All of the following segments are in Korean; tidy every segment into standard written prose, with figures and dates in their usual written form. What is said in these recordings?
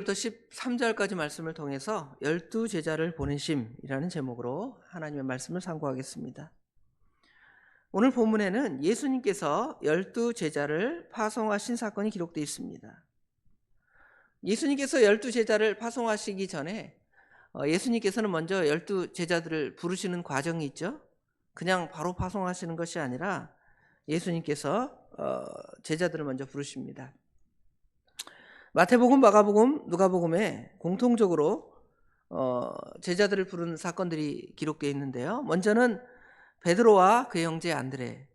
부터 13절까지 말씀을 통해서 12제자를 보내심이라는 제목으로 하나님의 말씀을 상고하겠습니다. 오늘 본문에는 예수님께서 12제자를 파송하신 사건이 기록되어 있습니다. 예수님께서 12제자를 파송하시기 전에 예수님께서는 먼저 12제자들을 부르시는 과정이 있죠. 그냥 바로 파송하시는 것이 아니라 예수님께서 제자들을 먼저 부르십니다. 마태복음, 마가복음, 누가복음에 공통적으로 제자들을 부르는 사건들이 기록되어 있는데요. 먼저는 베드로와 그의 형제 안드레,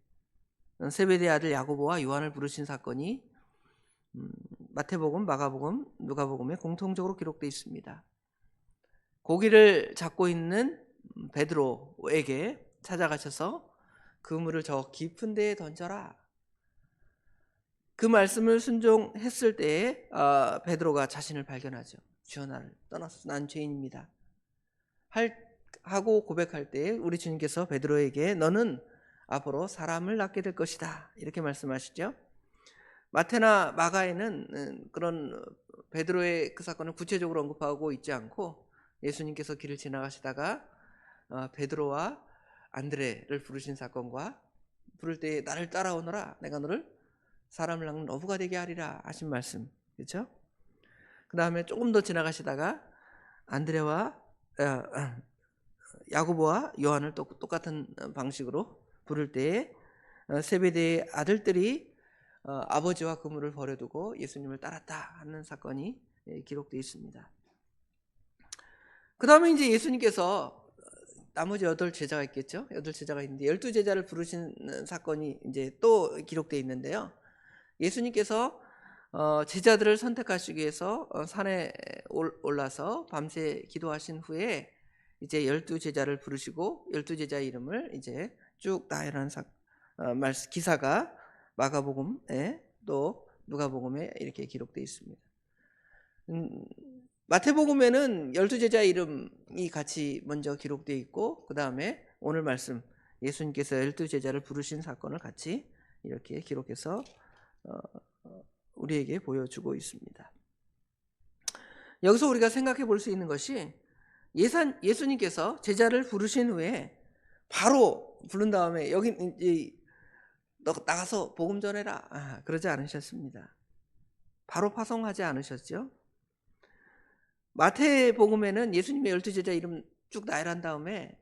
세베대의 아들 야고보와 요한을 부르신 사건이 마태복음, 마가복음, 누가복음에 공통적으로 기록되어 있습니다. 고기를 잡고 있는 베드로에게 찾아가셔서 그물을 저 깊은 데에 던져라. 그 말씀을 순종했을 때에 베드로가 자신을 발견하죠. 주여 나를 떠나소서 난 죄인입니다. 하고 고백할 때에 우리 주님께서 베드로에게 너는 앞으로 사람을 낳게 될 것이다 이렇게 말씀하시죠. 마태나 마가에는 그런 베드로의 그 사건을 구체적으로 언급하고 있지 않고 예수님께서 길을 지나가시다가 베드로와 안드레를 부르신 사건과 부를 때에 나를 따라오너라 내가 너를 사람을 낳는 어부가 되게 하리라 하신 말씀, 그렇죠? 그 다음에 조금 더 지나가시다가 안드레와 야고보와 요한을 또 똑같은 방식으로 부를 때에 세베대의 아들들이 아버지와 그물을 버려두고 예수님을 따랐다 하는 사건이 기록되어 있습니다. 그 다음에 이제 예수님께서 나머지 8제자가 있겠죠. 8제자가 있는데 12제자를 부르신 사건이 이제 또 기록되어 있는데요. 예수님께서 제자들을 선택하시기 위해서 산에 올라서 밤새 기도하신 후에 이제 12제자를 부르시고 12제자의 이름을 이제 쭉 나열한 기사가 마가복음에 또 누가복음에 이렇게 기록되어 있습니다. 마태복음에는 12제자의 이름이 같이 먼저 기록되어 있고 그 다음에 오늘 말씀 예수님께서 12제자를 부르신 사건을 같이 이렇게 기록해서 우리에게 보여주고 있습니다. 여기서 우리가 생각해 볼 수 있는 것이 예수님께서 제자를 부르신 후에 바로 부른 다음에 여기 이제 너 나가서 복음 전해라 그러지 않으셨습니다. 바로 파송하지 않으셨죠. 마태복음에는 예수님의 12제자 이름 쭉 나열한 다음에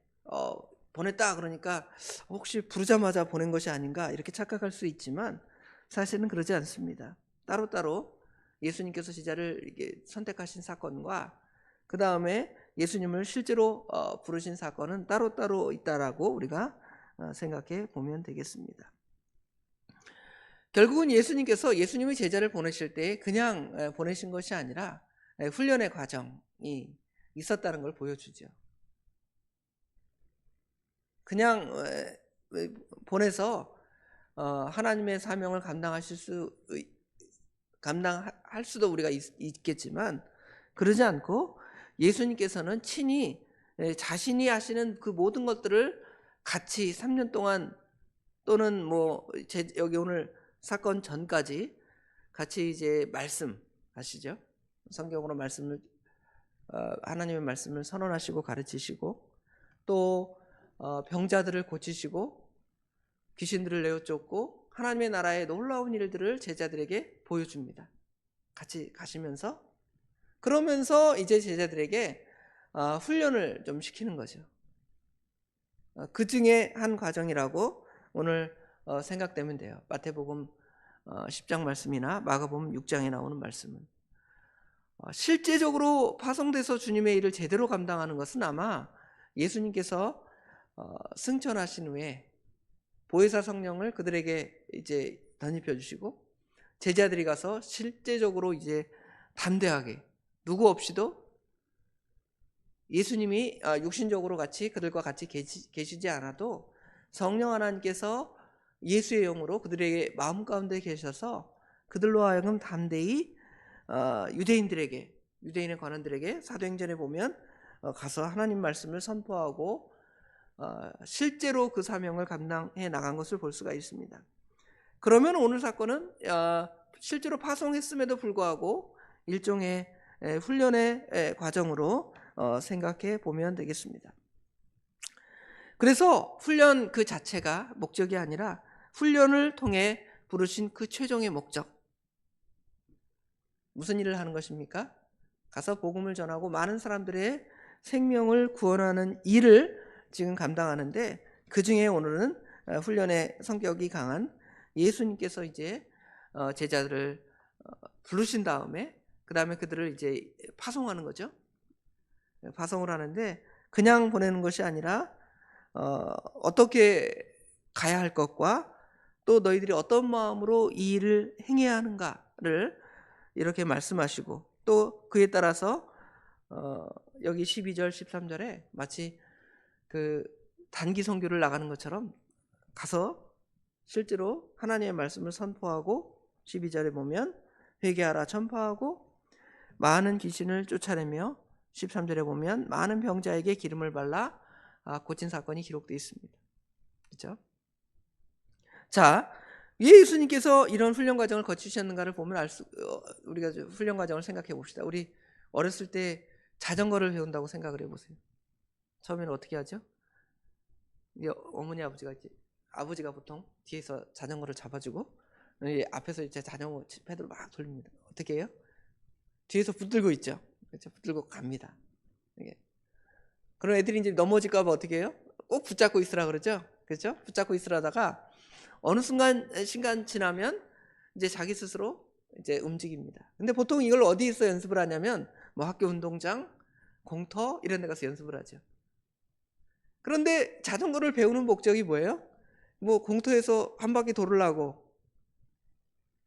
보냈다 그러니까 혹시 부르자마자 보낸 것이 아닌가 이렇게 착각할 수 있지만 사실은 그러지 않습니다. 따로따로 예수님께서 제자를 이렇게 선택하신 사건과 그 다음에 예수님을 실제로 부르신 사건은 따로따로 있다라고 우리가 생각해 보면 되겠습니다. 결국은 예수님께서 예수님의 제자를 보내실 때 그냥 보내신 것이 아니라 훈련의 과정이 있었다는 걸 보여주죠. 그냥 보내서 하나님의 사명을 감당할 수도 우리가 있겠지만 그러지 않고 예수님께서는 친히 자신이 하시는 그 모든 것들을 같이 3년 동안 또는 여기 오늘 사건 전까지 같이 이제 말씀하시죠. 성경으로 말씀을 하나님의 말씀을 선언하시고 가르치시고 또 병자들을 고치시고 귀신들을 내어쫓고 하나님의 나라의 놀라운 일들을 제자들에게 보여줍니다. 같이 가시면서 그러면서 이제 제자들에게 훈련을 좀 시키는 거죠. 그 중에 한 과정이라고 오늘 생각되면 돼요. 마태복음 10장 말씀이나 마가복음 6장에 나오는 말씀은 실제적으로 파송돼서 주님의 일을 제대로 감당하는 것은 아마 예수님께서 승천하신 후에 보혜사 성령을 그들에게 이제 덧입혀 주시고 제자들이 가서 실제적으로 이제 담대하게 누구 없이도 예수님이 육신적으로 그들과 같이 계시지 않아도 성령 하나님께서 예수의 영으로 그들에게 마음 가운데 계셔서 그들로 하여금 담대히 유대인의 관원들에게 사도행전에 보면 가서 하나님 말씀을 선포하고 실제로 그 사명을 감당해 나간 것을 볼 수가 있습니다. 그러면 오늘 사건은 실제로 파송했음에도 불구하고 일종의 훈련의 과정으로 생각해 보면 되겠습니다. 그래서 훈련 그 자체가 목적이 아니라 훈련을 통해 부르신 그 최종의 목적, 무슨 일을 하는 것입니까? 가서 복음을 전하고 많은 사람들의 생명을 구원하는 일을 지금 감당하는데, 그 중에 오늘은 훈련의 성격이 강한 예수님께서 이제 제자들을 부르신 다음에 그 다음에 그들을 이제 파송하는 거죠. 파송을 하는데 그냥 보내는 것이 아니라 어떻게 가야 할 것과 또 너희들이 어떤 마음으로 이 일을 행해야 하는가를 이렇게 말씀하시고, 또 그에 따라서 여기 12절 13절에 마치 그 단기 선교를 나가는 것처럼 가서 실제로 하나님의 말씀을 선포하고, 12절에 보면 회개하라 전파하고 많은 귀신을 쫓아내며, 13절에 보면 많은 병자에게 기름을 발라 고친 사건이 기록되어 있습니다. 그렇죠? 자, 왜 예수님께서 이런 훈련 과정을 거치셨는가를 보면 우리가 훈련 과정을 생각해 봅시다. 우리 어렸을 때 자전거를 배운다고 생각을 해보세요. 처음에는 어떻게 하죠? 어머니 아버지가 보통 뒤에서 자전거를 잡아주고 앞에서 이제 자전거 페달을 막 돌립니다. 어떻게 해요? 뒤에서 붙들고 있죠. 그렇죠? 붙들고 갑니다. 그런 애들이 이제 넘어질까봐 어떻게 해요? 꼭 붙잡고 있으라 그러죠. 그렇죠? 붙잡고 있으라다가 어느 시간 지나면 이제 자기 스스로 이제 움직입니다. 근데 보통 이걸 어디에서 연습을 하냐면 뭐 학교 운동장, 공터 이런 데 가서 연습을 하죠. 그런데 자전거를 배우는 목적이 뭐예요? 뭐 공터에서 한 바퀴 돌으려고,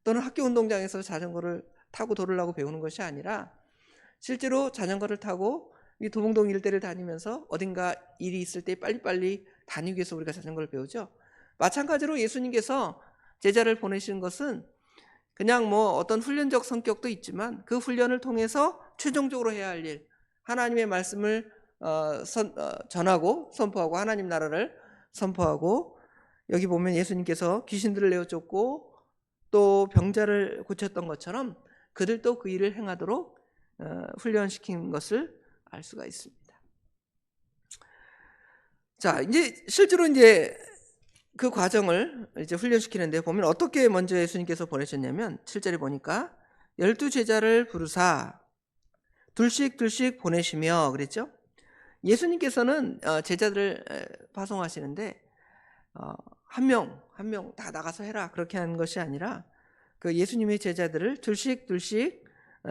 또는 학교 운동장에서 자전거를 타고 돌으려고 배우는 것이 아니라 실제로 자전거를 타고 이 도봉동 일대를 다니면서 어딘가 일이 있을 때 빨리빨리 다니기 위해서 우리가 자전거를 배우죠. 마찬가지로 예수님께서 제자를 보내신 것은 그냥 뭐 어떤 훈련적 성격도 있지만 그 훈련을 통해서 최종적으로 해야 할 일, 하나님의 말씀을 전하고 선포하고 하나님 나라를 선포하고, 여기 보면 예수님께서 귀신들을 내어쫓고 또 병자를 고쳤던 것처럼 그들도 그 일을 행하도록 훈련시킨 것을 알 수가 있습니다. 자, 이제 실제로 이제 그 과정을 이제 훈련시키는데 보면 어떻게 먼저 예수님께서 보내셨냐면 7절에 보니까 12제자를 부르사 둘씩 보내시며 그랬죠. 예수님께서는 제자들을 파송하시는데 한 명 다 나가서 해라 그렇게 하는 것이 아니라 그 예수님의 제자들을 둘씩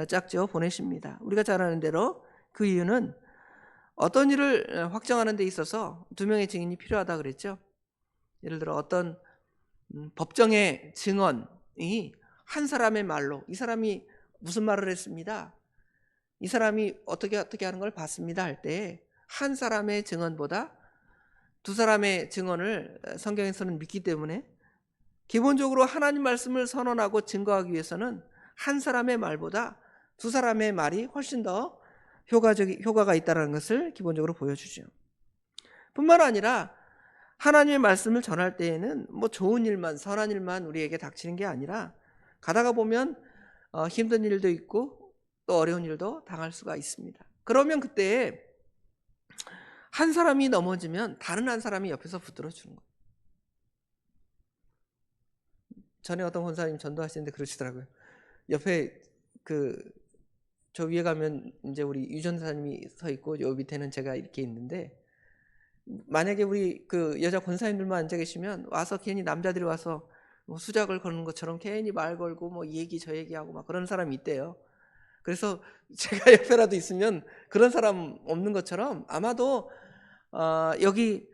짝지어 보내십니다. 우리가 잘 아는 대로 그 이유는 어떤 일을 확정하는 데 있어서 두 명의 증인이 필요하다 그랬죠. 예를 들어 어떤 법정의 증언이 한 사람의 말로, 이 사람이 무슨 말을 했습니다, 이 사람이 어떻게 하는 걸 봤습니다 할 때 한 사람의 증언보다 두 사람의 증언을 성경에서는 믿기 때문에 기본적으로 하나님 말씀을 선언하고 증거하기 위해서는 한 사람의 말보다 두 사람의 말이 훨씬 더 효과가 있다는 것을 기본적으로 보여주죠. 뿐만 아니라 하나님의 말씀을 전할 때에는 뭐 좋은 일만, 선한 일만 우리에게 닥치는 게 아니라 가다가 보면 힘든 일도 있고 또 어려운 일도 당할 수가 있습니다. 그러면 그때 한 사람이 넘어지면 다른 한 사람이 옆에서 붙들어 주는 거예요. 전에 어떤 권사님 전도하시는데 그러시더라고요. 옆에 저 위에 가면 이제 우리 유전사님이 서 있고 요 밑에는 제가 이렇게 있는데, 만약에 우리 그 여자 권사님들만 앉아 계시면 와서 괜히 남자들이 와서 뭐 수작을 거는 것처럼 괜히 말 걸고 뭐 이 얘기 저 얘기하고 막 그런 사람이 있대요. 그래서 제가 옆에라도 있으면 그런 사람 없는 것처럼 아마도 여기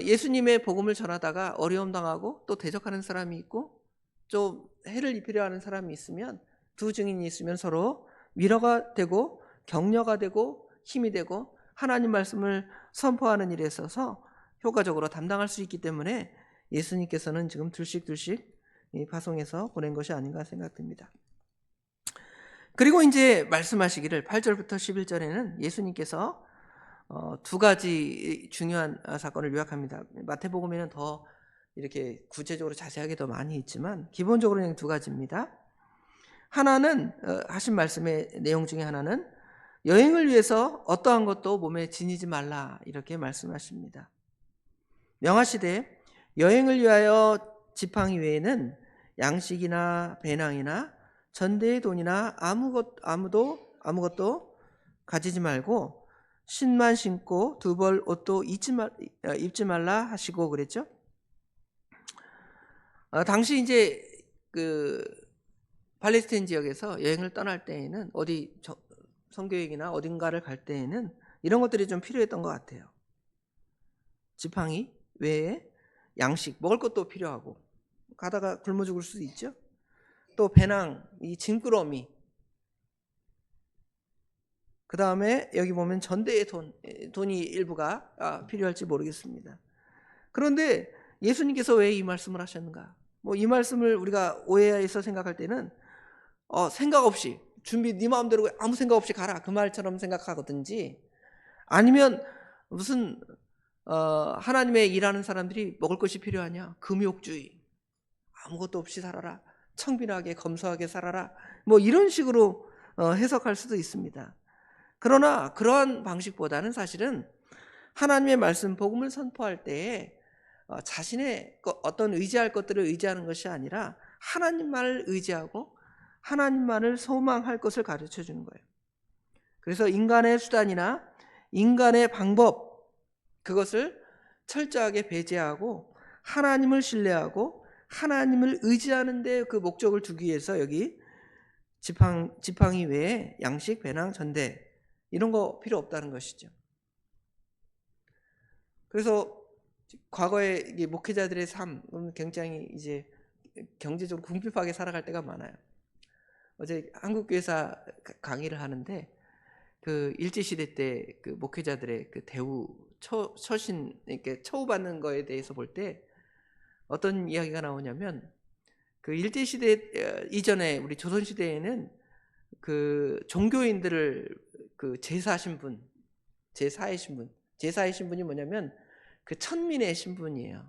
예수님의 복음을 전하다가 어려움 당하고 또 대적하는 사람이 있고 좀 해를 입히려 하는 사람이 있으면, 두 증인이 있으면 서로 위로가 되고 격려가 되고 힘이 되고 하나님 말씀을 선포하는 일에 있어서 효과적으로 담당할 수 있기 때문에 예수님께서는 지금 둘씩 파송해서 보낸 것이 아닌가 생각됩니다. 그리고 이제 말씀하시기를 8절부터 11절에는 예수님께서 두 가지 중요한 사건을 요약합니다. 마태복음에는 더 이렇게 구체적으로 자세하게 더 많이 있지만 기본적으로 그냥 두 가지입니다. 하나는 하신 말씀의 내용 중에 하나는 여행을 위해서 어떠한 것도 몸에 지니지 말라 이렇게 말씀하십니다. 명하시되 여행을 위하여 지팡이 외에는 양식이나 배낭이나 전대의 돈이나 아무것도 가지지 말고 신만 신고 두 벌 옷도 입지 말라 하시고 그랬죠. 당시 이제 그 팔레스타인 지역에서 여행을 떠날 때에는 어디 선교행이나 어딘가를 갈 때에는 이런 것들이 좀 필요했던 것 같아요. 지팡이 외에 양식, 먹을 것도 필요하고 가다가 굶어 죽을 수도 있죠. 또 배낭, 이 짐꾸러미, 그 다음에 여기 보면 전대의 돈이 일부가 필요할지 모르겠습니다. 그런데 예수님께서 왜 이 말씀을 하셨는가? 뭐 이 말씀을 우리가 오해해서 생각할 때는 생각 없이 준비 네 마음대로 아무 생각 없이 가라 그 말처럼 생각하거든지, 아니면 무슨 하나님의 일하는 사람들이 먹을 것이 필요하냐, 금욕주의, 아무것도 없이 살아라, 청빈하게 검소하게 살아라, 뭐 이런 식으로 해석할 수도 있습니다. 그러나 그러한 방식보다는 사실은 하나님의 말씀 복음을 선포할 때에 자신의 어떤 의지할 것들을 의지하는 것이 아니라 하나님만을 의지하고 하나님만을 소망할 것을 가르쳐 주는 거예요. 그래서 인간의 수단이나 인간의 방법, 그것을 철저하게 배제하고 하나님을 신뢰하고 하나님을 의지하는 데 그 목적을 두기 위해서 여기 지팡이 외에 양식, 배낭, 전대 이런 거 필요 없다는 것이죠. 그래서 과거에 목회자들의 삶은 굉장히 이제 경제적으로 궁핍하게 살아갈 때가 많아요. 어제 한국교회사 강의를 하는데 그 일제시대 때 그 목회자들의 그 대우, 처신, 이렇게 처우받는 거에 대해서 볼 때 어떤 이야기가 나오냐면, 그 일제시대 이전에 우리 조선시대에는 그 종교인들을 그 제사의 신분이 뭐냐면 그 천민의 신분이에요.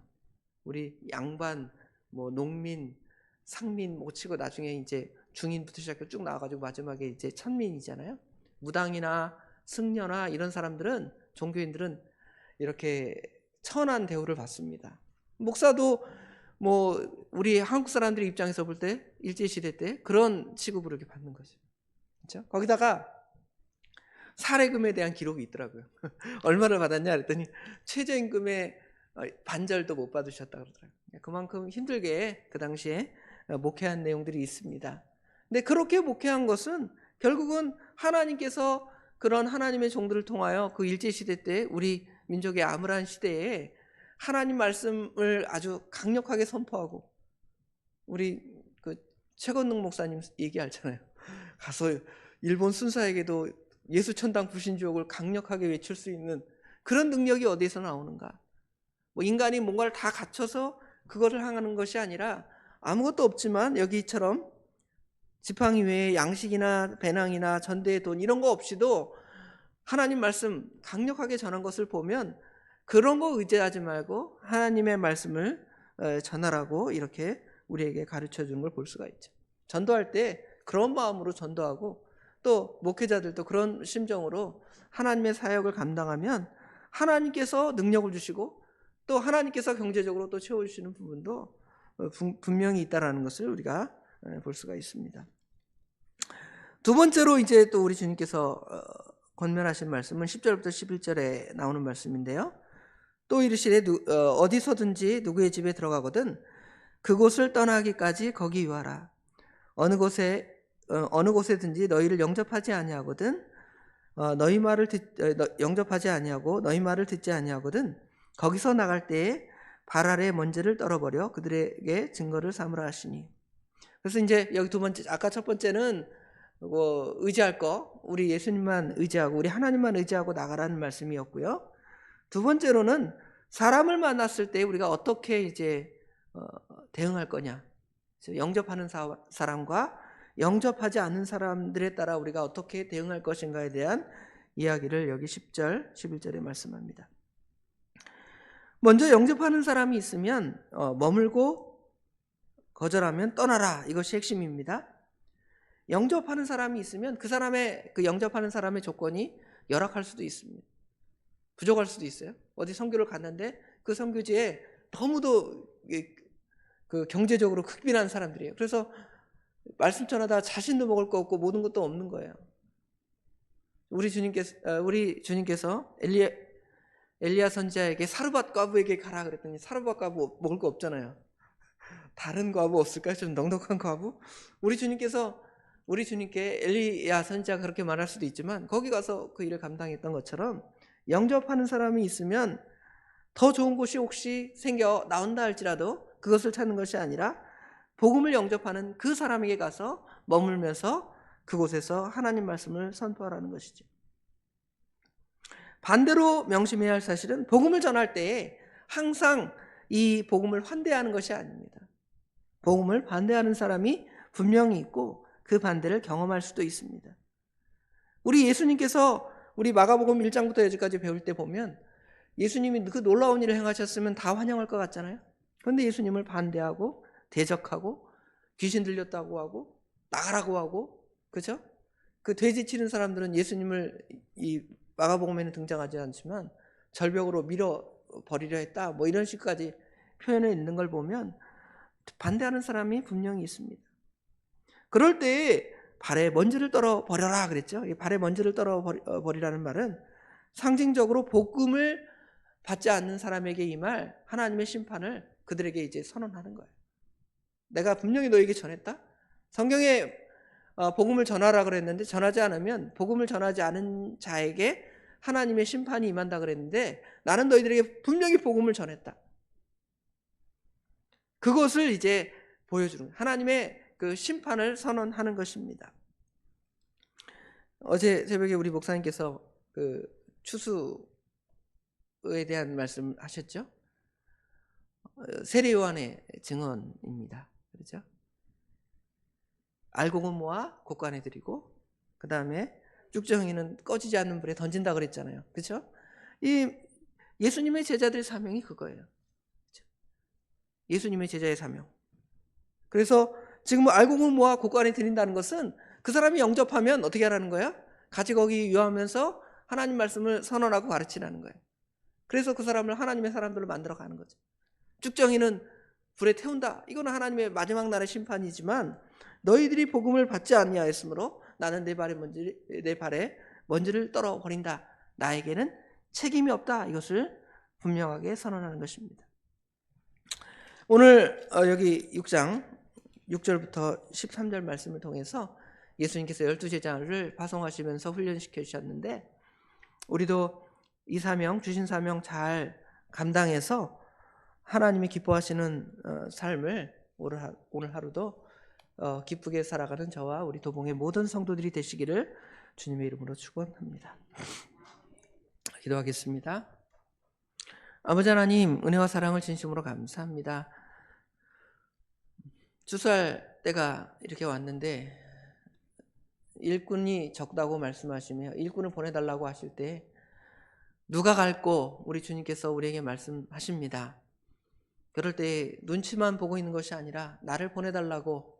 우리 양반, 뭐 농민, 상민 못 치고 나중에 이제 중인부터 시작해서 쭉 나와가지고 마지막에 이제 천민이잖아요. 무당이나 승려나 이런 사람들은, 종교인들은 이렇게 천한 대우를 받습니다. 목사도 뭐 우리 한국 사람들의 입장에서 볼 때 일제시대 때 그런 취급을 이렇게 받는 거죠. 그렇죠? 거기다가 사례금에 대한 기록이 있더라고요. 얼마를 받았냐 그랬더니 최저임금의 반절도 못 받으셨다고 그러더라고요. 그만큼 힘들게 그 당시에 목회한 내용들이 있습니다. 근데 그렇게 목회한 것은 결국은 하나님께서 그런 하나님의 종들을 통하여 그 일제시대 때 우리 민족의 암울한 시대에 하나님 말씀을 아주 강력하게 선포하고, 우리 그 최건능 목사님 얘기하잖아요. 가서 일본 순사에게도 예수 천당 불신주옥을 강력하게 외칠 수 있는 그런 능력이 어디서 나오는가? 뭐 인간이 뭔가를 다 갖춰서 그거를 향하는 것이 아니라 아무것도 없지만 여기처럼 지팡이 외에 양식이나 배낭이나 전대의 돈 이런 거 없이도 하나님 말씀 강력하게 전한 것을 보면 그런 거 의지하지 말고 하나님의 말씀을 전하라고 이렇게 우리에게 가르쳐 주는 걸 볼 수가 있죠. 전도할 때 그런 마음으로 전도하고, 또 목회자들도 그런 심정으로 하나님의 사역을 감당하면 하나님께서 능력을 주시고 또 하나님께서 경제적으로 또 채워주시는 부분도 분명히 있다라는 것을 우리가 볼 수가 있습니다. 두 번째로 이제 또 우리 주님께서 권면하신 말씀은 10절부터 11절에 나오는 말씀인데요. 또 이르시되 어디서든지 누구의 집에 들어가거든 그곳을 떠나기까지 거기 유하라. 어느 곳에든지 너희를 영접하지 아니하거든 영접하지 아니하고 너희 말을 듣지 아니하거든 거기서 나갈 때에 발 아래 먼지를 떨어버려 그들에게 증거를 삼으라 하시니. 그래서 이제 여기 두 번째, 아까 첫 번째는 뭐 의지할 거, 우리 예수님만 의지하고 우리 하나님만 의지하고 나가라는 말씀이었고요. 두 번째로는 사람을 만났을 때 우리가 어떻게 이제 대응할 거냐, 영접하는 사람과 영접하지 않는 사람들에 따라 우리가 어떻게 대응할 것인가에 대한 이야기를 여기 10절, 11절에 말씀합니다. 먼저 영접하는 사람이 있으면 머물고 거절하면 떠나라, 이것이 핵심입니다. 영접하는 사람이 있으면 그 사람의 그 영접하는 사람의 조건이 열악할 수도 있습니다. 부족할 수도 있어요. 어디 선교를 갔는데 그 선교지에 너무도 그 경제적으로 흑빈한 사람들이에요. 그래서 말씀 전하다 자신도 먹을 거 없고 모든 것도 없는 거예요. 우리 주님께서 엘리야 선지자에게 사르밧 과부에게 가라 그랬더니 사르밧 과부 먹을 거 없잖아요. 다른 과부 없을까요? 좀 넉넉한 과부? 우리 주님께 엘리야 선지자가 그렇게 말할 수도 있지만 거기 가서 그 일을 감당했던 것처럼 영접하는 사람이 있으면 더 좋은 곳이 혹시 생겨 나온다 할지라도 그것을 찾는 것이 아니라 복음을 영접하는 그 사람에게 가서 머물면서 그곳에서 하나님 말씀을 선포하라는 것이죠. 반대로 명심해야 할 사실은 복음을 전할 때에 항상 이 복음을 환대하는 것이 아닙니다. 복음을 반대하는 사람이 분명히 있고 그 반대를 경험할 수도 있습니다. 우리 예수님께서 우리 마가복음 1장부터 여기까지 배울 때 보면 예수님이 그 놀라운 일을 행하셨으면 다 환영할 것 같잖아요. 그런데 예수님을 반대하고 대적하고 귀신 들렸다고 하고 나가라고 하고, 그렇죠? 그 돼지 치는 사람들은 예수님을 이 마가복음에는 등장하지 않지만 절벽으로 밀어버리려 했다, 뭐 이런 식까지 표현해 있는 걸 보면 반대하는 사람이 분명히 있습니다. 그럴 때에 발에 먼지를 떨어 버려라 그랬죠. 이 발에 먼지를 떨어 버리라는 말은 상징적으로 복음을 받지 않는 사람에게 임할 하나님의 심판을 그들에게 이제 선언하는 거예요. 내가 분명히 너에게 전했다. 성경에 복음을 전하라 그랬는데 전하지 않으면 복음을 전하지 않은 자에게 하나님의 심판이 임한다 그랬는데 나는 너희들에게 분명히 복음을 전했다. 그것을 이제 보여주는 하나님의 그 심판을 선언하는 것입니다. 어제 새벽에 우리 목사님께서 그 추수에 대한 말씀 하셨죠? 세례 요한의 증언입니다. 그렇죠? 알곡은 모아 곳간에 들이고 그 다음에 쭉정이는 꺼지지 않는 불에 던진다 그랬잖아요. 그렇죠? 이 예수님의 제자들 사명이 그거예요. 그렇죠? 예수님의 제자의 사명. 그래서 지금 알곡은 모아 곳간에 들인다는 것은 그 사람이 영접하면 어떻게 하라는 거예요? 같이 거기 유하면서 하나님 말씀을 선언하고 가르치라는 거예요. 그래서 그 사람을 하나님의 사람들로 만들어 가는 거죠. 쭉정이는 불에 태운다. 이거는 하나님의 마지막 날의 심판이지만 너희들이 복음을 받지 아니하였으므로 나는 내 발에 먼지를 떨어 버린다. 나에게는 책임이 없다. 이것을 분명하게 선언하는 것입니다. 오늘 여기 6장 6절부터 13절 말씀을 통해서 예수님께서 12제자를 파송하시면서 훈련시켜 주셨는데 우리도 이 사명, 주신 사명 잘 감당해서 하나님이 기뻐하시는 삶을 오늘 하루도 기쁘게 살아가는 저와 우리 도봉의 모든 성도들이 되시기를 주님의 이름으로 축원합니다. 기도하겠습니다. 아버지 하나님, 은혜와 사랑을 진심으로 감사합니다. 추수할 때가 이렇게 왔는데 일꾼이 적다고 말씀하시며 일꾼을 보내달라고 하실 때 누가 갈고 우리 주님께서 우리에게 말씀하십니다. 그럴 때 눈치만 보고 있는 것이 아니라 나를 보내달라고,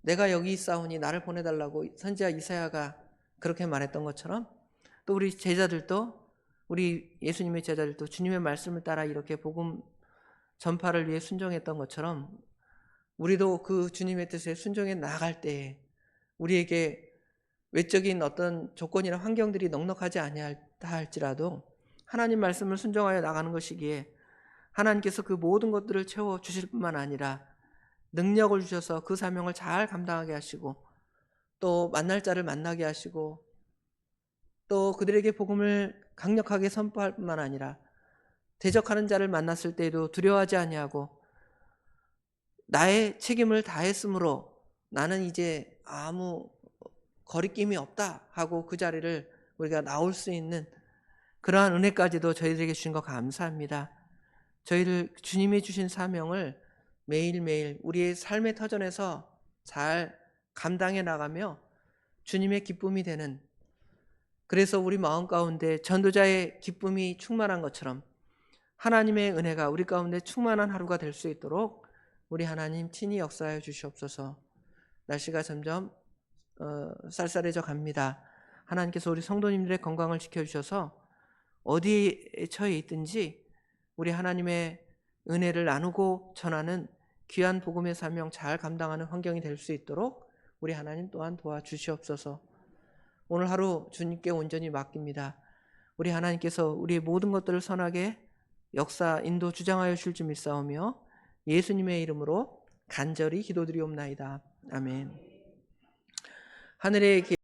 내가 여기 있사오니 나를 보내달라고 선지자 이사야가 그렇게 말했던 것처럼 또 우리 제자들도, 우리 예수님의 제자들도 주님의 말씀을 따라 이렇게 복음 전파를 위해 순종했던 것처럼 우리도 그 주님의 뜻에 순종해 나아갈 때 우리에게 외적인 어떤 조건이나 환경들이 넉넉하지 아니하다 할지라도 하나님 말씀을 순종하여 나가는 것이기에 하나님께서 그 모든 것들을 채워주실 뿐만 아니라 능력을 주셔서 그 사명을 잘 감당하게 하시고 또 만날 자를 만나게 하시고 또 그들에게 복음을 강력하게 선포할 뿐만 아니라 대적하는 자를 만났을 때에도 두려워하지 아니하고 나의 책임을 다했으므로 나는 이제 아무 거리낌이 없다 하고 그 자리를 우리가 나올 수 있는 그러한 은혜까지도 저희들에게 주신 거 감사합니다. 저희를 주님이 주신 사명을 매일매일 우리의 삶의 터전에서 잘 감당해 나가며 주님의 기쁨이 되는, 그래서 우리 마음 가운데 전도자의 기쁨이 충만한 것처럼 하나님의 은혜가 우리 가운데 충만한 하루가 될 수 있도록 우리 하나님 친히 역사하여 주시옵소서. 날씨가 점점 쌀쌀해져 갑니다. 하나님께서 우리 성도님들의 건강을 지켜주셔서 어디에 처해 있든지 우리 하나님의 은혜를 나누고 전하는 귀한 복음의 사명 잘 감당하는 환경이 될 수 있도록 우리 하나님 또한 도와주시옵소서. 오늘 하루 주님께 온전히 맡깁니다. 우리 하나님께서 우리의 모든 것들을 선하게 역사 인도 주장하여 주실 줄 믿사오며 예수님의 이름으로 간절히 기도드리옵나이다. 아멘. 하늘에